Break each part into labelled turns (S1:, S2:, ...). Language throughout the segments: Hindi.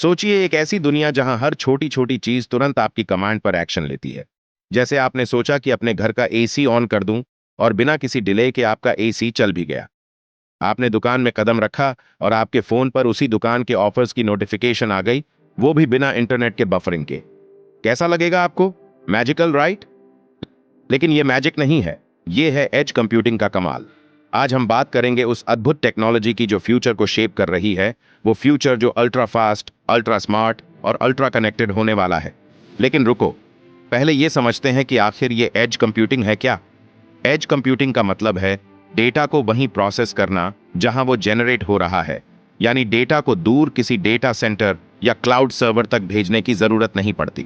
S1: सोचिए एक ऐसी दुनिया जहां हर छोटी छोटी चीज तुरंत आपकी कमांड पर एक्शन लेती है। जैसे आपने सोचा कि अपने घर का एसी ऑन कर दूं और बिना किसी डिले के आपका एसी चल भी गया। आपने दुकान में कदम रखा और आपके फोन पर उसी दुकान के ऑफर्स की नोटिफिकेशन आ गई, वो भी बिना इंटरनेट के बफरिंग के। कैसा लगेगा आपको? Magical, right? लेकिन ये मैजिक नहीं है, ये है एज कंप्यूटिंग का कमाल। आज हम बात करेंगे उस अद्भुत टेक्नोलॉजी की जो फ्यूचर को शेप कर रही है, वो फ्यूचर जो अल्ट्रा फास्ट, अल्ट्रा स्मार्ट और अल्ट्रा कनेक्टेड होने वाला है। लेकिन रुको, पहले ये समझते हैं कि आखिर ये एज कंप्यूटिंग है क्या। एज कंप्यूटिंग का मतलब है डेटा को वहीं प्रोसेस करना जहां वो जेनरेट हो रहा है। यानी डेटा को दूर किसी डेटा सेंटर या क्लाउड सर्वर तक भेजने की जरूरत नहीं पड़ती।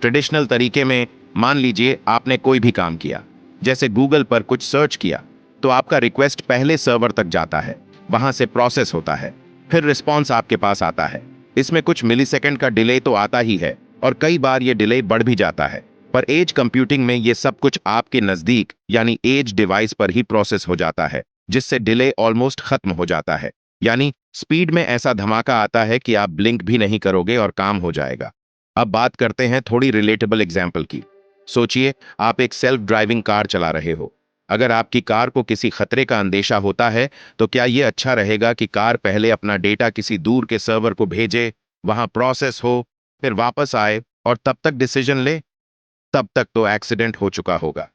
S1: ट्रेडिशनल तरीके में मान लीजिए आपने कोई भी काम किया, जैसे गूगल पर कुछ सर्च किया, तो आपका रिक्वेस्ट पहले सर्वर तक जाता है, वहां से प्रोसेस होता है, फिर रिस्पॉन्स आपके पास आता है। इसमें कुछ मिलीसेकंड का डिले तो आता ही है, और कई बार ये डिले बढ़ भी जाता है। पर एज कंप्यूटिंग में ये सब कुछ आपके नजदीक यानी एज डिवाइस पर ही प्रोसेस हो जाता है, जिससे डिले ऑलमोस्ट खत्म हो जाता है। यानी स्पीड में ऐसा धमाका आता है कि आप ब्लिंक भी नहीं करोगे और काम हो जाएगा। अब बात करते हैं थोड़ी रिलेटेबल एग्जाम्पल की। सोचिए आप एक सेल्फ ड्राइविंग कार चला रहे हो। अगर आपकी कार को किसी खतरे का अंदेशा होता है, तो क्या यह अच्छा रहेगा कि कार पहले अपना डेटा किसी दूर के सर्वर को भेजे, वहां प्रोसेस हो, फिर वापस आए और तब तक डिसीजन ले? तब तक तो एक्सीडेंट हो चुका होगा।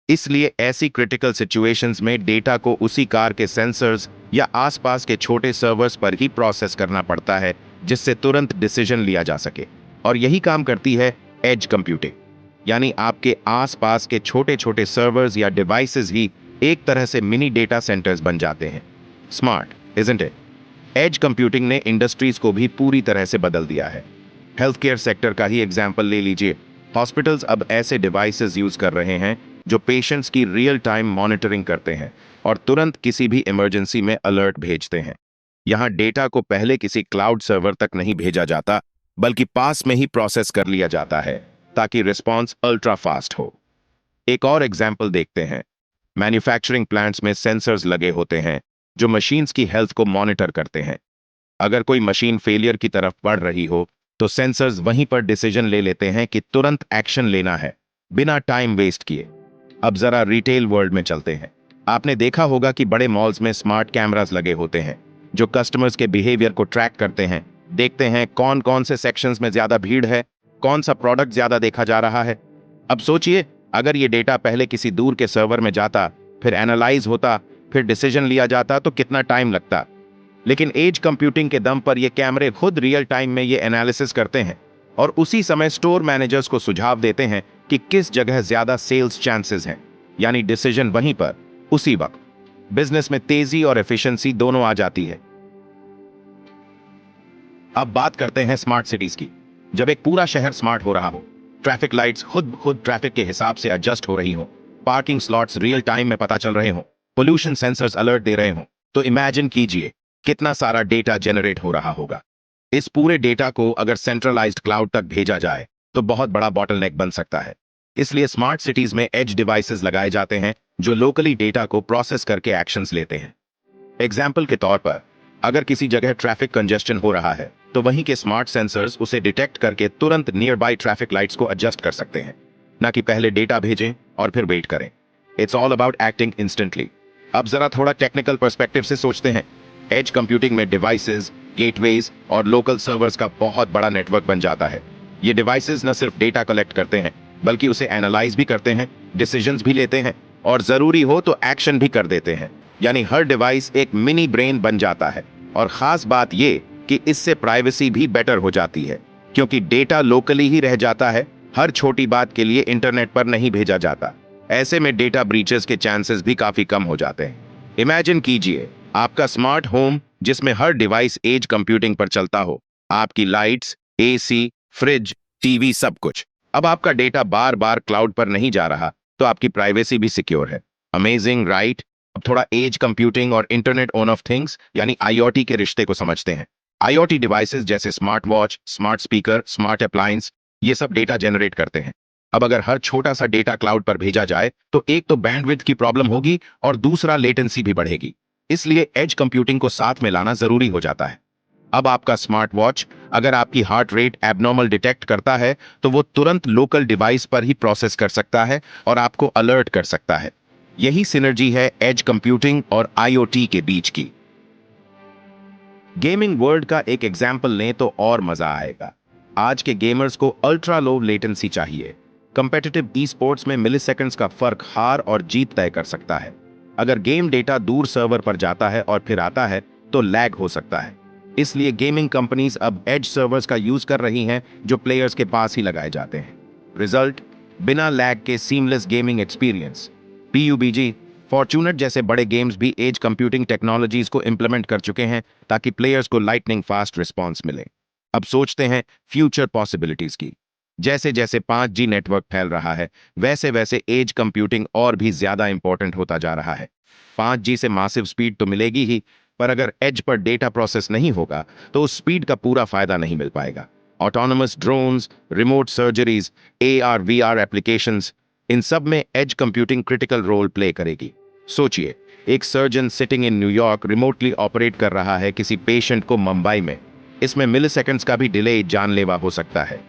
S1: इसलिए ऐसी क्रिटिकल सिचुएशंस में डेटा को उसी कार के सेंसर्स या आसपास के छोटे सर्वर्स पर ही प्रोसेस करना पड़ता है, जिससे तुरंत डिसीजन लिया जा सके। और यही काम करती है एज कंप्यूटिंग। यानी आपके आसपास के छोटे छोटे सर्वर्स या डिवाइसेस ही एक तरह से मिनी डेटा सेंटर्स बन जाते हैं। Smart, isn't it? Edge computing ने इंडस्ट्रीज को भी पूरी तरह से बदल दिया है। हेल्थ केयर सेक्टर का ही एग्जाम्पल ले लीजिए। हॉस्पिटल्स अब ऐसे डिवाइसेस यूज कर रहे हैं जो पेशेंट्स की रियल टाइम मॉनिटरिंग करते हैं और तुरंत किसी भी इमरजेंसी में अलर्ट भेजते हैं। यहां डेटा को पहले किसी क्लाउड सर्वर तक नहीं भेजा जाता, बल्कि पास में ही प्रोसेस कर लिया जाता है, ताकि रिस्पॉन्स अल्ट्रा फास्ट हो। एक और एग्जाम्पल देखते हैं। मैन्युफैक्चरिंग प्लांट्स में सेंसर्स लगे होते हैं जो मशीन्स की हेल्थ को मॉनिटर करते हैं। अगर कोई मशीन फेलियर की तरफ बढ़ रही हो, तो सेंसर्स वहीं पर डिसीजन ले लेते हैं कि तुरंत एक्शन लेना है, बिना टाइम वेस्ट किए। अब जरा रिटेल वर्ल्ड में चलते हैं। आपने देखा होगा कि बड़े मॉल्स में स्मार्ट कैमरास लगे होते हैं जो कस्टमर्स के बिहेवियर को ट्रैक करते हैं, देखते हैं कौन कौन से सेक्शंस में ज्यादा भीड़ है, कौन सा प्रोडक्ट ज्यादा देखा जा रहा है। अब सोचिए अगर ये डेटा पहले किसी दूर के सर्वर में जाता, फिर एनालाइज होता, फिर डिसीजन लिया जाता, तो कितना टाइम लगता। लेकिन एज कंप्यूटिंग के दम पर ये कैमरे खुद रियल टाइम में ये एनालिसिस करते हैं और उसी समय स्टोर मैनेजर्स को सुझाव देते हैं कि किस जगह ज्यादा सेल्स चांसेस हैं। यानी डिसीजन वहीं पर, उसी वक्त। बिजनेस में तेजी और एफिशिएंसी दोनों आ जाती है। अब बात करते हैं स्मार्ट सिटीज की। जब एक पूरा शहर स्मार्ट हो रहा हो, ट्रैफिक लाइट्स खुद खुद ट्रैफिक के हिसाब से एडजस्ट हो रही हो, पार्किंग स्लॉट्स रियल टाइम में पता चल रहे हो, पोल्यूशन सेंसर्स अलर्ट दे रहे हो, तो इमेजिन कीजिए कितना सारा डेटा जनरेट हो रहा होगा। इस पूरे डेटा को अगर सेंट्रलाइज्ड क्लाउड तक भेजा जाए, तो बहुत बड़ा बॉटलनेक बन सकता है। इसलिए स्मार्ट सिटीज में एज डिवाइसेस लगाए जाते हैं जो लोकली डेटा को प्रोसेस करके एक्शंस लेते हैं। एग्जाम्पल के तौर पर, अगर किसी जगह ट्रैफिक कंजेस्शन हो रहा है, तो वहीं के स्मार्ट सेंसर्स उसे डिटेक्ट करके तुरंत नियर बाई ट्रैफिक लाइट्स को एडजस्ट कर सकते हैं, ना कि पहले डेटा भेजें और फिर वेट करें। It's all about acting instantly. अब जरा थोड़ा टेक्निकल पर्सपेक्टिव से सोचते हैं। एज कंप्यूटिंग में डिवाइसेस, गेटवेज और लोकल सर्वर्स का बहुत बड़ा नेटवर्क बन जाता है। ये डिवाइसेस न सिर्फ डेटा कलेक्ट करते हैं, बल्कि उसे एनालाइज भी करते हैं, डिसीजंस भी लेते हैं और जरूरी हो तो एक्शन भी कर देते हैं। यानी हर डिवाइस एक मिनी ब्रेन बन जाता है। और खास बात यह कि इससे प्राइवेसी भी बेटर हो जाती है, क्योंकि डेटा लोकली ही रह जाता है, हर छोटी बात के लिए इंटरनेट पर नहीं भेजा जाता। ऐसे में डेटा ब्रीचेस के चांसेस भी काफी कम हो जाते हैं। इमेजिन कीजिए आपका स्मार्ट होम जिसमें हर डिवाइस एज कंप्यूटिंग पर चलता हो, आपकी लाइट्स, एसी, फ्रिज, टीवी, सब कुछ। अब आपका डेटा बार बार क्लाउड पर नहीं जा रहा, तो आपकी प्राइवेसी भी सिक्योर है। Amazing, right? अब थोड़ा एज कंप्यूटिंग और इंटरनेट ऑन ऑफ थिंग्स यानी आईओटी के रिश्ते को समझते हैं। आईओटी डिवाइसेस जैसे smart watch, smart speaker, smart appliance, ये सब डेटा जनरेट करते हैं। अब अगर हर छोटा सा डेटा क्लाउड पर भेजा जाए, तो एक तो बैंडविड्थ की प्रॉब्लम होगी और दूसरा लेटेंसी भी बढ़ेगी। इसलिए एज कंप्यूटिंग को साथ में लाना जरूरी हो जाता है। अब आपका स्मार्ट वॉच अगर आपकी हार्ट रेट एबनॉर्मल डिटेक्ट करता है तो वो तुरंत लोकल डिवाइस पर ही प्रोसेस कर सकता है और आपको अलर्ट कर सकता है। यही सिनर्जी है एज कंप्यूटिंग और आईओटी के बीच की। गेमिंग वर्ल्ड का एक एग्जाम्पल लें तो और मजा आएगा। आज के गेमर्स को अल्ट्रा लो लेटेंसी चाहिए। कंपेटिटिव ई स्पोर्ट्स में मिलीसेकंड्स का फर्क हार और जीत तय कर सकता है। अगर गेम डेटा दूर सर्वर पर जाता है और फिर आता है तो लैग हो सकता है। इसलिए गेमिंग कंपनीज अब एज सर्वर्स का यूज कर रही हैं जो प्लेयर्स के पास ही लगाए जाते हैं। रिजल्ट, बिना लैग के सीमलेस गेमिंग एक्सपीरियंस। पीयूबीजी, फॉर्च्यूनेट जैसे बड़े गेम्स भी एज कंप्यूटिंग टेक्नोलॉजीज को इंप्लीमेंट कर चुके हैं ताकि प्लेयर्स को लाइटनिंग फास्ट रिस्पॉन्स मिले। अब सोचते हैं फ्यूचर पॉसिबिलिटीज की। जैसे जैसे 5G नेटवर्क फैल रहा है वैसे वैसे एज कंप्यूटिंग और भी ज्यादा इंपॉर्टेंट होता जा रहा है। 5G से मासिव स्पीड तो मिलेगी ही, पर अगर एज पर डेटा प्रोसेस नहीं होगा तो उस स्पीड का पूरा फायदा नहीं मिल पाएगा। Autonomous drones, remote surgeries, AR/VR applications, इन सब में edge computing critical role play करेगी। सोचिए, एक surgeon sitting in New York remotely operate कर रहा है किसी पेशेंट को मुंबई में। इसमें मिलीसेकंड्स का भी डिले जानलेवा हो सकता है।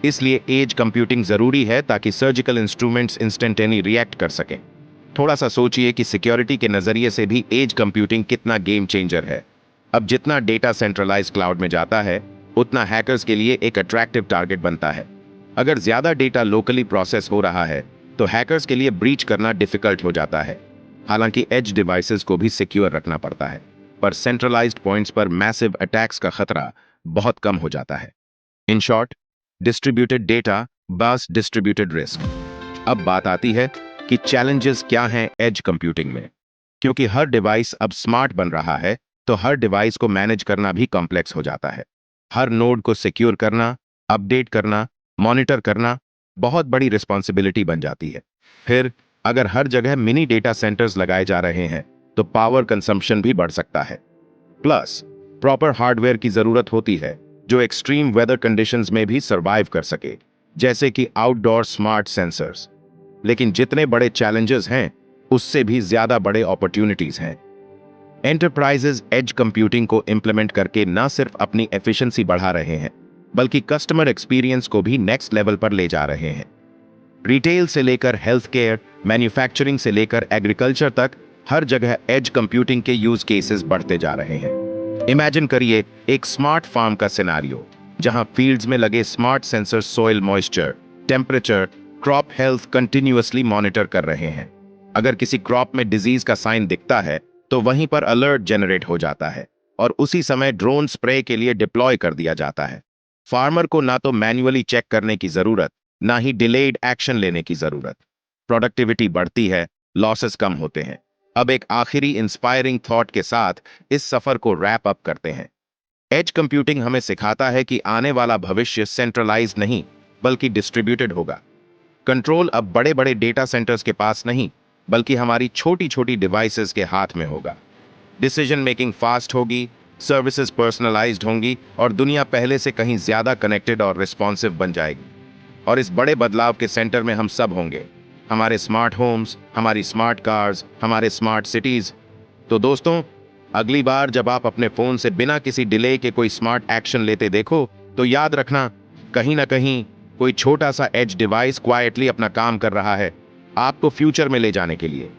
S1: इसलिए एज कंप्यूटिंग जरूरी है ताकि सर्जिकल इंस्ट्रूमेंट्स इंस्टेंटेनी रिएक्ट कर सकें। थोड़ा सा सोचिए कि सिक्योरिटी के नजरिए से भी एज कंप्यूटिंग कितना गेम चेंजर है। अब जितना डेटा सेंट्रलाइज क्लाउड में जाता है उतना हैकर्स के लिए एक अट्रैक्टिव टारगेट बनता है। अगर ज्यादा डेटा लोकली प्रोसेस हो रहा है तो हैकर्स के लिए ब्रीच करना डिफिकल्ट हो जाता है। हालांकि एज डिवाइसेस को भी सिक्योर रखना पड़ता है, पर सेंट्रलाइज्ड पॉइंट्स पर मैसिव अटैक्स का खतरा बहुत कम हो जाता है। In short, distributed data bus distributed risk. अब बात आती है कि चैलेंजेस क्या हैं एज कंप्यूटिंग में। क्योंकि हर डिवाइस अब स्मार्ट बन रहा है तो हर डिवाइस को मैनेज करना भी कॉम्प्लेक्स हो जाता है। हर नोड को सिक्योर करना, अपडेट करना, मॉनिटर करना बहुत बड़ी रिस्पॉन्सिबिलिटी बन जाती है। फिर अगर हर जगह मिनी डेटा सेंटर्स लगाए जा रहे हैं तो पावर कंजम्पशन भी बढ़ सकता है। प्लस प्रॉपर हार्डवेयर की जरूरत होती है जो एक्सट्रीम वेदर कंडीशंस में भी सरवाइव कर सके, जैसे कि आउटडोर स्मार्ट सेंसर्स। लेकिन जितने बड़े चैलेंजेस हैं उससे भी ज्यादा बड़े अपॉर्चुनिटीज हैं। एंटरप्राइजेज एज कंप्यूटिंग को इंप्लीमेंट करके न सिर्फ अपनी एफिशिएंसी बढ़ा रहे हैं बल्कि कस्टमर एक्सपीरियंस को भी नेक्स्ट लेवल पर ले जा रहे हैं। रिटेल से लेकर हेल्थ केयर, मैन्युफैक्चरिंग से लेकर एग्रीकल्चर तक हर जगह एज कंप्यूटिंग के यूज केसेस बढ़ते जा रहे हैं। इमेजिन करिए एक स्मार्ट फार्म का सिनेरियो जहां फील्ड्स में लगे smart sensor soil moisture, temperature, crop health continuously monitor कर रहे हैं। अगर किसी क्रॉप में डिजीज का साइन दिखता है तो वहीं पर अलर्ट जनरेट हो जाता है और उसी समय ड्रोन स्प्रे के लिए डिप्लॉय कर दिया जाता है। फार्मर को ना तो मैन्युअली चेक करने की जरूरत, ना ही डिलेड एक्शन लेने की जरूरत। प्रोडक्टिविटी बढ़ती है, लॉसेस कम होते हैं। अब एक आखिरी इंस्पायरिंग थॉट के साथ इस सफर को रैप अप करते हैं। एज कंप्यूटिंग हमें सिखाता है कि आने वाला भविष्य सेंट्रलाइज नहीं बल्कि डिस्ट्रीब्यूटेड होगा। कंट्रोल अब बड़े बड़े डेटा सेंटर्स के पास नहीं बल्कि हमारी छोटी छोटी डिवाइसेस के हाथ में होगा। डिसीजन मेकिंग फास्ट होगी, सर्विसेज पर्सनलाइज्ड होंगी और दुनिया पहले से कहीं ज्यादा कनेक्टेड और रिस्पॉन्सिव बन जाएगी। और इस बड़े बदलाव के सेंटर में हम सब होंगे, हमारे स्मार्ट होम्स, हमारी स्मार्ट कार्स, हमारे स्मार्ट सिटीज। तो दोस्तों, अगली बार जब आप अपने फोन से बिना किसी डिले के कोई स्मार्ट एक्शन लेते देखो तो याद रखना, कहीं ना कहीं कोई छोटा सा एज डिवाइस क्वाइटली अपना काम कर रहा है आपको फ्यूचर में ले जाने के लिए।